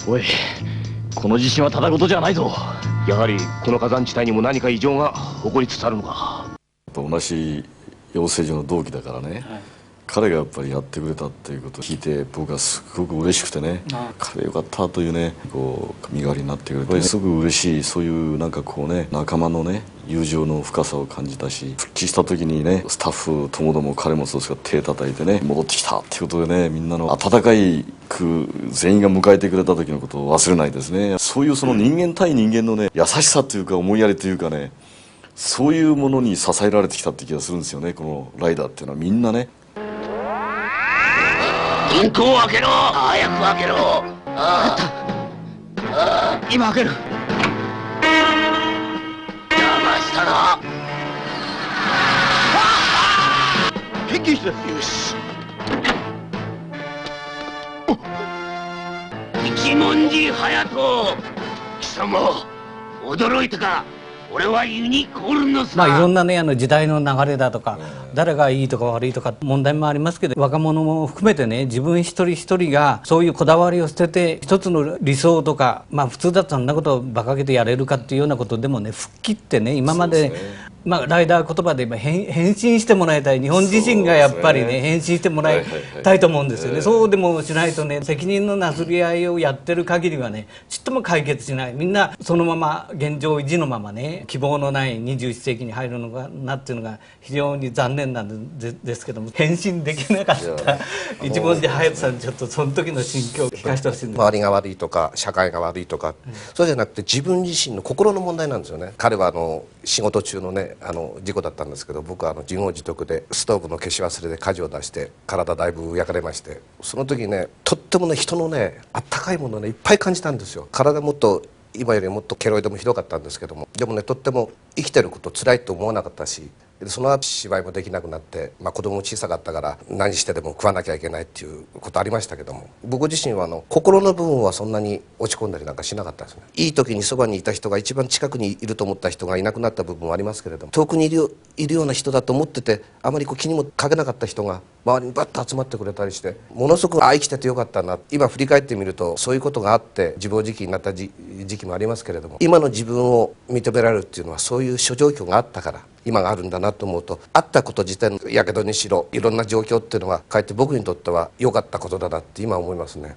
おい、この地震はただごとじゃないぞ。やはりこの火山地帯にも何か異常が起こりつつあるのか。同じ養成所の同期だからね、彼がやっぱりやってくれたっていうことを聞いて、僕はすごく嬉しくてね、彼よかったというね、こう身代わりになってくれて、ね、すごく嬉しい。そういうなんかこうね、仲間のね友情の深さを感じたし、復帰した時にね、スタッフともども彼もそうですが手叩いてね、戻ってきたっていうことでね、みんなの温かい全員が迎えてくれた時のことを忘れないですね。そういうその人間対人間のね、優しさというか思いやりというかね、そういうものに支えられてきたって気がするんですよね、このライダーっていうのはみんなね。銀行を開けろ、早く開けろ。ああ、今開ける。邪魔したな。返金して。よし。一文字隼人、貴様驚いたか。俺はユニコーンのさ。いろんなね、時代の流れだとか、誰がいいとか悪いとか問題もありますけど、若者も含めてね、自分一人一人がそういうこだわりを捨てて、一つの理想とか、普通だったらそんなことを馬鹿げてやれるかっていうようなことでもね、吹っ切ってね、今まで、ライダー言葉で言えば変身してもらいたい。日本自身がやっぱりね、変身してもらいたいと思うんですよね。そうでもしないとね、責任のなすり合いをやってる限りはね、ちっとも解決しない。みんなそのまま現状維持のままね、希望のない21世紀に入るのかなっていうのが非常に残念なんですけども、変身できなかった一文字隼人さんにちょっとその時の心境を聞かせてほしいんです。周りが悪いとか社会が悪いとか、そうじゃなくて自分自身の心の問題なんですよね。彼は仕事中のね事故だったんですけど、僕は自業自得でストーブの消し忘れで火事を出して体だいぶ焼かれまして、その時ね、とってもね、人のねあったかいものをねいっぱい感じたんですよ。体もっと今よりもっとケロイドもひどかったんですけども、でもね、とっても生きてること辛いと思わなかったし、その後芝居もできなくなって、子供も小さかったから何してでも食わなきゃいけないっていうことありましたけども、僕自身は心の部分はそんなに落ち込んだりなんかしなかったですね。いい時にそばにいた人が一番近くにいると思った人がいなくなった部分はありますけれども、遠くにいるような人だと思ってて、あまり気にもかけなかった人が周りにバッと集まってくれたりして、ものすごく生きててよかったな。今振り返ってみるとそういうことがあって自暴自棄になった時期もありますけれども、今の自分を認められるっていうのはそういう諸状況があったから今があるんだなと思うと、あったこと自体のやけどにしろいろんな状況っていうのはかえって僕にとっては良かったことだなって今思いますね。